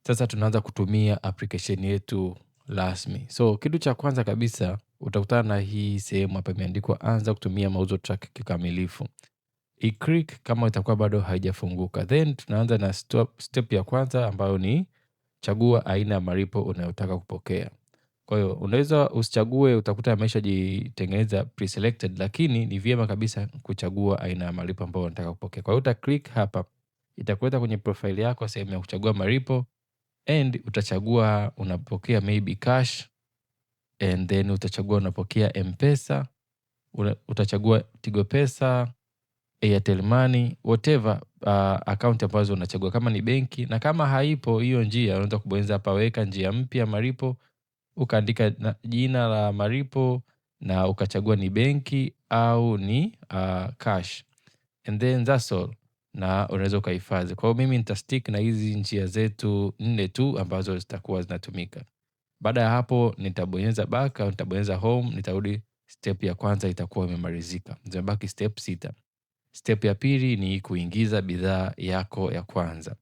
Sasa tunaanza kutumia application yetu rasmi. So kitu cha kwanza kabisa utakutana na hii sehemu hapa imeandikwa anza kutumia mauzo track kikamilifu. I-click kama itakuwa bado haijafunguka. Then tunaanza na step ya kwanza ambayo ni chagua aina ya malipo unayotaka kupokea. Kwa hiyo unaweza usichague, utakuta imeshajitengeneza pre-selected, lakini ni vyema kabisa kuchagua aina ya malipo ambayo unataka kupokea. Kwa hiyo uta-click hapa, itakuleta kwenye profile yako sehemu ya kuchagua malipo and utachagua unapokea maybe cash, and then utachagua unapokea M-Pesa, utachagua Tigo Pesa, Airtel Money, whatever account ambazo unachagua, kama ni benki, na kama haipo hiyo njia unaweza kubonyeza hapa weka njia mpya malipo, ukaandika jina la malipo na ukachagua ni benki au ni cash, and then that's all, na unaweza ukahifadhi. Kwa hiyo mimi nitastick na hizi njia zetu 4 tu ambazo zitakuwa zinatumika. Baada ya hapo nitabonyeza back au nitabonyeza home, nitarudi step ya kwanza itakuwa imemalizika. Zimebaki step 6. Step ya pili ni kuingiza bidhaa yako ya kwanza.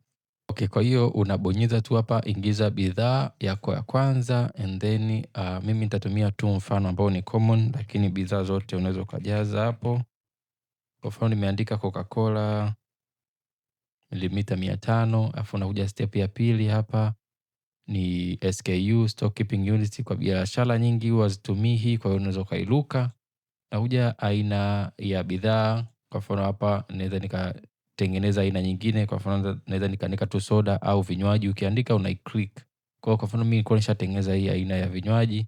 Okay, kwa hiyo unabonyeza tu hapa ingiza bidhaa yako ya kwanza, and then mimi nitatumia tu mfano ambao ni common, lakini bidhaa zote unaweza ukajaza hapo. Kwa mfano nimeandika Coca-Cola milimita 500, afu unakuja step ya pili hapa ni SKU, stock keeping unit. Kwa biashara nyingi huwa zitumii hii, kwa hiyo unaweza ukairuka. Nakuja aina ya bidhaa, kwa mfano hapa naweza nikatengeneza aina nyingine, kwa mfano naweza nikaandika tu soda au vinywaji, ukiandika una-click. Kwa mfano mimi nilikuwa nishatengeneza hii aina ya vinywaji,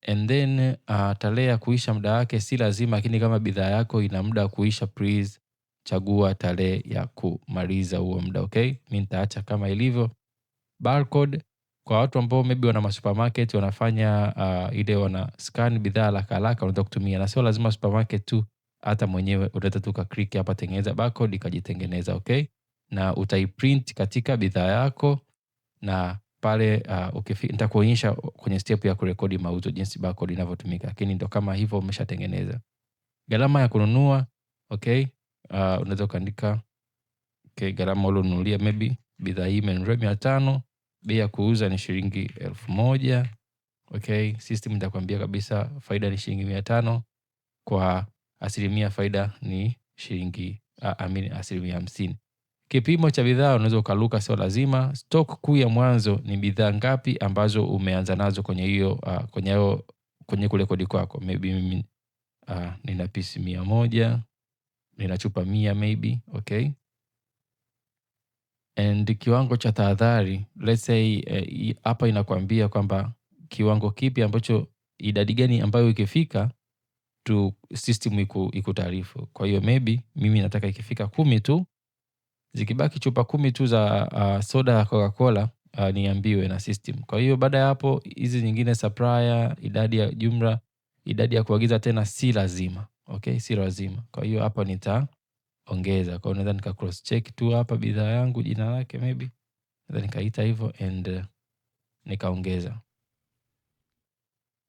and then tarehe ya kuisha muda wake si lazima, lakini kama bidhaa yako ina muda wa kuisha, please chagua tarehe ya kumaliza huo muda. Okay, mimi nitaacha kama ilivyo. Barcode kwa watu ambao maybe wana supermarket wanafanya ile wana scan bidhaa haraka haraka, unaweza kutumia, na sio lazima supermarket tu, hata mwenyewe unaweza tu ka click hapa tengeneza barcode ikajitengeneza. Okay, na utaiprint katika bidhaa yako, na pale nitakuonyesha kwenye step ya kurekodi mauzo jinsi barcode inavyotumika, lakini ndio kama hivyo umeshatengeneza. Gharama ya kununua, okay, unaweza kuandika okay, gharama ulionunulia maybe bidhaa hii imenunuliwa 500, bei ya kuuza ni shilingi 1000. Okay, system itakwambia kabisa faida ni shilingi 500, kwa asilimia faida ni shilingi 50. Kipimo cha bidhaa unaweza ukaruka, sio lazima. Stock kuu ya mwanzo ni bidhaa ngapi ambazo umeanza nazo kwenye hiyo kwenye kurekodi kwako. Maybe mimi nina pisi 100, nina chupa 100 maybe. Okay, and kiwango cha tahadhari, let's say hapa inakwambia kwamba kiwango kipi ambacho, idadi gani ambayo ikifika tu system ikutaarifu. Kwa hiyo maybe mimi nataka ikifika 10 tu, zikibaki chupa 10 tu za soda ya Coca-Cola niambiwe na system. Kwa hiyo baada ya hapo hizi nyingine supplier, idadi ya jumla, idadi ya kuagiza tena si lazima. Okay, si lazima. Kwa hiyo hapa nitaongeza. Kwa hiyo naweza nika cross check tu hapa bidhaa yangu jina lake maybe, naweza nikaita hivyo and nikaongeza.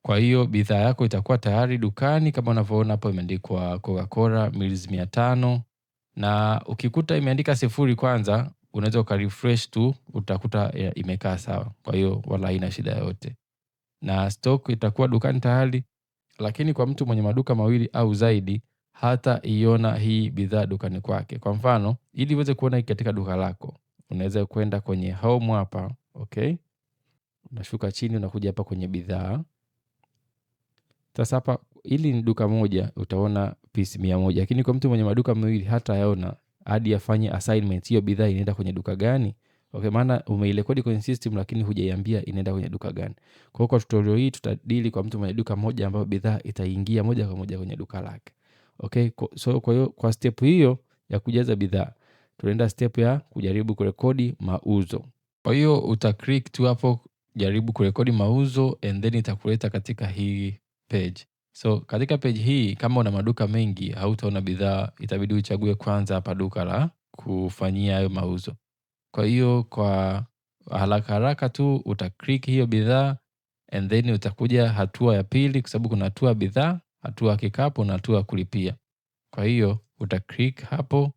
Kwa hiyo bidhaa yako itakuwa tayari dukani kama unavyoona hapo imeandikwa Coca-Cola mils 500, na ukikuta imeandika 0 kwanza unaweza ukarefresh tu, utakuta imekaa sawa. Kwa hiyo wala haina shida yoyote, na stock itakuwa dukani tayari. Lakini kwa mtu mwenye maduka mawili au zaidi, hata iona hii bidhaa dukani kwake. Kwa mfano, ili uweze kuona hii katika duka lako, unaweza kwenda kwenye home hapa. Okay, unashuka chini unakuja hapa kwenye bidhaa. Sasa hapa ili ni duka moja utaona piece 100, lakini kwa mtu mwenye maduka mawili hata yaona hadi afanye assignment hiyo bidhaa inaenda kwenye duka gani. Okay, maana umeirekodi kwenye system lakini hujaiambia inaenda kwenye duka gani. Kwa hiyo kwa tutorial hii tutadili kwa mtu mwenye duka moja ambapo bidhaa itaingia moja kwa moja kwenye duka lake. Okay, so kwa hiyo kwa step hiyo ya kujaza bidhaa, tunaenda step ya kujaribu kurekodi mauzo. Kwa hiyo uta click tu hapo jaribu kurekodi mauzo, and then itakuleta katika hii page. So katika page hii kama una maduka mengi hautaona bidhaa, itabidi uchague kwanza hapa duka la kufanyia hayo mauzo. Kwa hiyo kwa haraka haraka tu uta click hiyo bidhaa, and then utakuja hatua ya pili, kwa sababu kuna hatua bidhaa, hatua kikapu na hatua kulipia. Kwa hiyo uta click hapo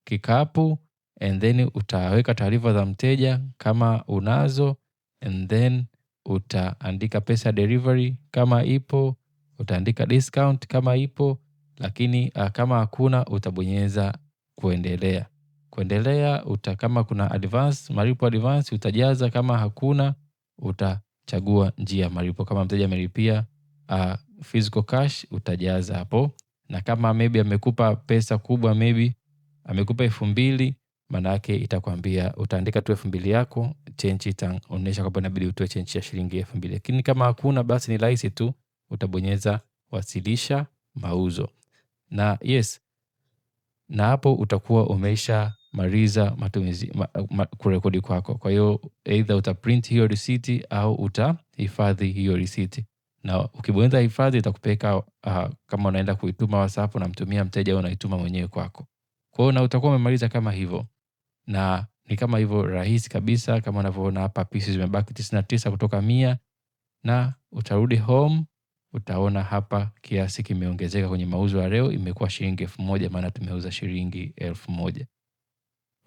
kikapu, and then utaweka taarifa za mteja kama unazo, and then utaandika pesa delivery kama ipo, utaandika discount kama ipo, lakini kama hakuna utabonyeza kuendelea. Kuendelea kama kuna advance, malipo advance utajaza, kama hakuna utachagua njia ya malipo. Kama mteja amelipia physical cash utajaza hapo, na kama maybe amekupa pesa kubwa, maybe amekupa 2,000, maana yake itakwambia utaandika tu 2,000 yako, change itaonyesha kwamba inabidi utoe change ya shilingi 2,000. Lakini kama hakuna, basi ni rahisi tu, utabonyeza wasilisha mauzo. Na yes, na hapo utakuwa umeisha maliza matumizi kurekodi kwako. Kwa hiyo either utaprint hiyo receipt au utahifadhi hiyo receipt. Na ukibonyeza hifadhi itakupeka kama unaenda kuituma WhatsApp, unamtumia mteja au unaituma mwenyewe kwako. Kwa hiyo na utakuwa umemaliza kama hivyo. Na ni kama hivyo rahisi kabisa, kama unavyoona hapa pieces zimebaki 99 kutoka 100, na utarudi home, utaona hapa kiasi kimeongezeka kwenye mauzo ya leo, imekuwa shilingi 1,000, maana tumeuza shilingi 1,000.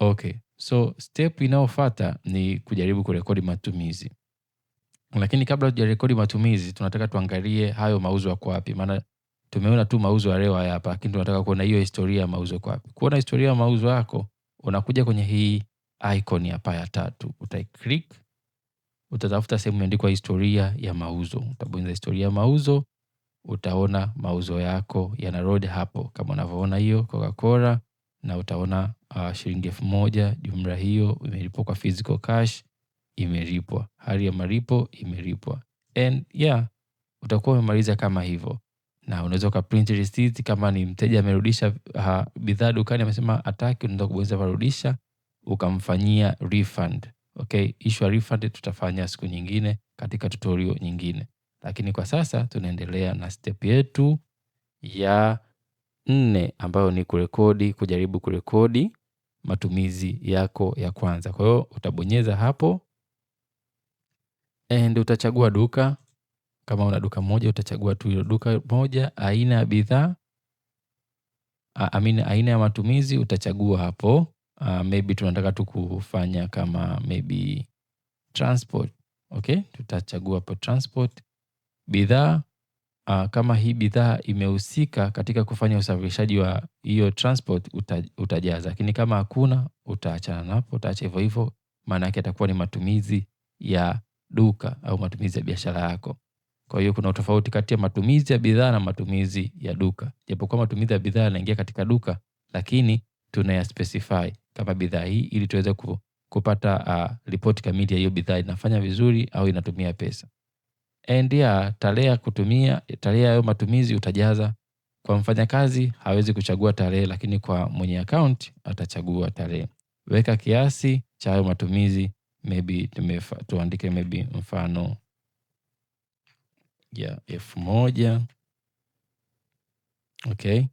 Okay, so step inayofuata ni kujaribu kurekodi matumizi. Lakini kabla hujarekodi matumizi, tunataka tuangalie hayo mauzo yako wapi, maana tumeona tu mauzo ya leo hapa, lakini tunataka kuona hiyo historia ya mauzo yako wapi. Kuona historia ya mauzo yako, unakuja kwenye hii icon hapa ya 3, utaiclick, utatafuta sehemu imeandikwa historia ya mauzo. Utabonyeza historia ya mauzo, utaona mauzo yako yana load hapo kama unavyoona hiyo Coca-Cola, na utaona shilingi 1,000, jumla hiyo imelipwa kwa physical cash, imelipwa, hali ya malipo imelipwa. And yeah, utakuwa umemaliza kama hivyo. Na unaweza ka print receipt kama ni mteja amerudisha bidhaa dukani, amesema hataki, unaweza kubonyeza kurudisha, ukamfanyia refund. Okay, issue ya refund tutafanya siku nyingine katika tutorial nyingine. Lakini kwa sasa tunaendelea na step yetu ya 4 ambayo ni kujaribu kurekodi matumizi yako ya kwanza. Kwa hiyo utabonyeza hapo and utachagua duka. Kama una duka moja utachagua tu hilo duka moja, aina ya bidhaa, aina ya matumizi utachagua hapo. Maybe tunataka tu kufanya kama maybe transport. Okay, tutachagua hapo transport. Bidhaa, kama hii bidhaa imehusika katika kufanya usafirishaji wa hiyo transport utajaza. Lakini kama hakuna utaachana napo, utaacha hivyo hivyo, maana yake atakuwa ni matumizi ya duka au matumizi ya biashara yako. Kwa hiyo kuna utofauti kati ya matumizi ya bidhaa na matumizi ya duka. Japokuwa matumizi ya bidhaa yanaingia katika duka, lakini tunaya specify kama bidhaa hii ili tuweze kupata report kamili ya hiyo bidhaa inafanya vizuri au inatumia pesa. And ya tarehe ya matumizi utajaza. Kwa mfanyakazi hawezi kuchagua tarehe, lakini kwa mwenye account atachagua tarehe. Weka kiasi cha hayo matumizi, maybe tuandike maybe mfano ya 1,000. Okay,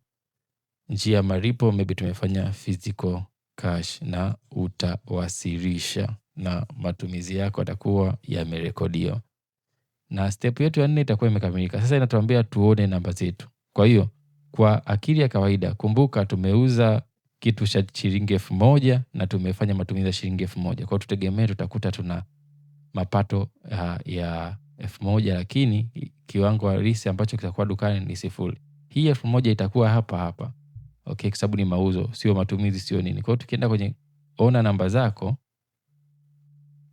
njia ya malipo maybe tumefanya physical cash, na utawasilisha na matumizi yako atakuwa yamerekodiwa. Na step yetu ya 4 itakuwa imekamilika. Sasa inatuambia tuone namba zetu. Kwa hiyo kwa akili ya kawaida, kumbuka tumeuza kitu cha shilingi 1,000 na tumefanya matumizi ya shilingi 1,000. Kwa hiyo tutegemea tutakuta tuna mapato ya 1,000, lakini kiwango halisi ambacho kitakuwa dukani ni 0. Hii 1,000 itakuwa hapa. Okay, kwa sababu ni mauzo, sio matumizi, sio nini. Kwa hiyo tukienda kwenye ona namba zako,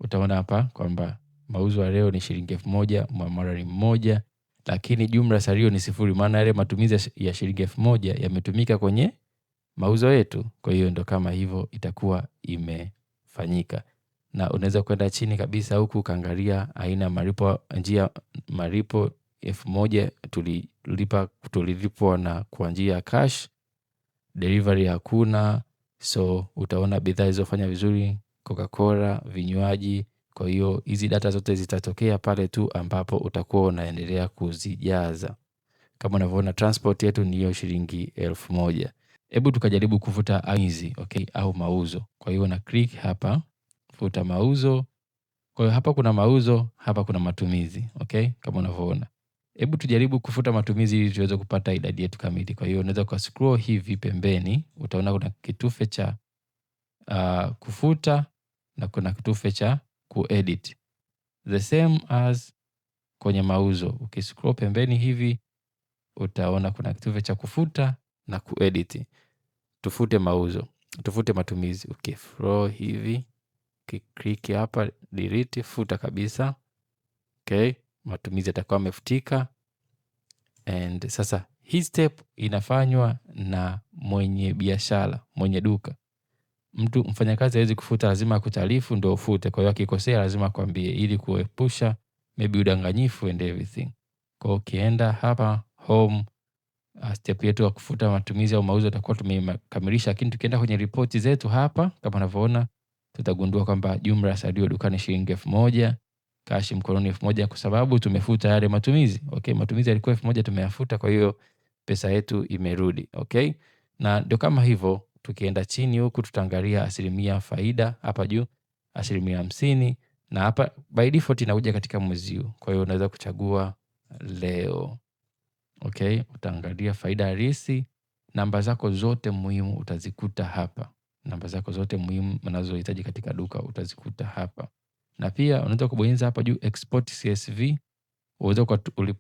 utaona hapa kwamba mauzo ya leo ni shilingi 1,000, muamala ni 1, lakini jumla salio ni 0, maana yale matumizi ya shilingi 1,000 yametumika kwenye mauzo yetu. Kwa hiyo ndo kama hivyo itakuwa imefanyika. Na unaweza kwenda chini kabisa huku kaangalia aina malipo, njia malipo 1,000 tulilipwa na kwa njia ya cash, delivery hakuna. So utaona bidhaa zilizofanya vizuri Coca-Cola, vinywaji. Kwa hiyo hizi data zote zitatokea pale tu ambapo utakuwa unaendelea kuzijaza. Kama unavyoona transport yetu ni hiyo shilingi 1,000. Hebu tukajaribu kufuta hizi, okay, au mauzo. Kwa hiyo na click hapa futa mauzo. Kwa hiyo hapa kuna mauzo, hapa kuna matumizi, okay, kama unavyoona. Hebu tujaribu kufuta matumizi ili tuweze kupata idadi yetu kamili. Kwa hiyo unaweza scroll hivi pembeni, utaona kuna kitufe cha kufuta na kuna kitufe cha kuedit. The same as kwenye mauzo. Ukiscroll pembeni hivi utaona kuna kitufe cha kufuta na kuedit. Tufute mauzo, tufute matumizi. Ukiflow hivi, ukiklik hapa delete, futa kabisa. Okay, matumizi yatakuwa yamefutika. And sasa hii step inafanywa na mwenye biashara, mwenye duka. Mtu mfanyakazi hawezi kufuta, lazima akutaarifu ndio ufute. Kwa hiyo akikosea lazima akwambie, ili kuepusha maybe udanganyifu and everything. Kwa hiyo ukienda hapa home, step yetu ya kufuta matumizi au mauzo tutakuwa tumekamilisha. Lakini tukienda kwenye ripoti zetu hapa, kama unavyoona, tutagundua kwamba jumla ya salio dukani shilingi 1000, kashi mkononi 1000 kwa sababu tumefuta yale matumizi. Okay, matumizi yalikuwa 1000 tumeyafuta, kwa hiyo pesa yetu imerudi. Okay, na ndio kama hivyo. Tukienda chini huku tutaangalia asilimia faida hapa juu, asilimia 50, na hapa by default inakuja katika mwezi huu. Kwa hiyo unaweza kuchagua leo. Okay, utaangalia faida halisi. Namba zako zote muhimu utazikuta hapa. Namba zako zote muhimu unazohitaji katika duka utazikuta hapa. Na pia unaweza kubonyeza hapa juu export CSV. Unaweza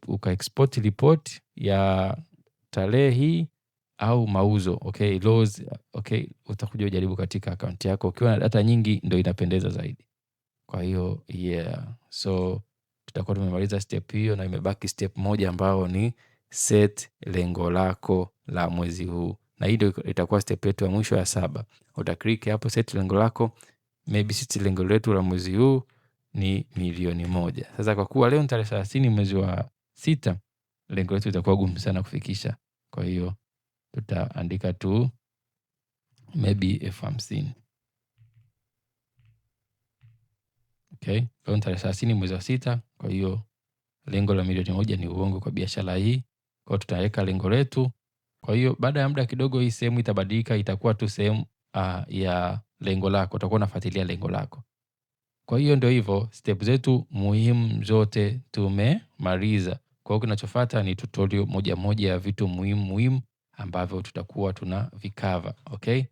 uka-export report ya tarehe hii au mauzo. Okay, lows. Okay, utakuja ujaribu katika account yako. Ukiwa na data nyingi ndio inapendeza zaidi. Kwa hiyo so tutakuwa tumemaliza step hiyo na imebaki step moja ambao ni set lengo lako la mwezi huu. Na hii ndio itakuwa step yetu ya mwisho ya 7. Utaklik hapo set lengo lako. Maybe set lengo letu la mwezi huu ni milioni 1. Sasa kwa kuwa leo ni tarehe 30 mwezi wa 6, lengo letu litakuwa gumu sana kufikisha. Kwa hiyo tutaandika tu maybe 50,000. Okay, leo ni tarehe 30 mwezi wa 6, kwa hiyo lengo la milioni 1 ni uongo kwa biashara hii. Kwa hiyo tutaweka lengo letu. Kwa hiyo baada ya muda kidogo hii sehemu itabadilika, itakuwa tu sehemu ya lengo lako. Utakuwa unafuatilia lengo lako. Kwa hiyo ndio hivyo, step zetu muhimu zote tumemaliza. Kwa hiyo kinachofuata ni tutorial moja moja ya vitu muhimu ambavyo tutakuwa tunavikava. Okay?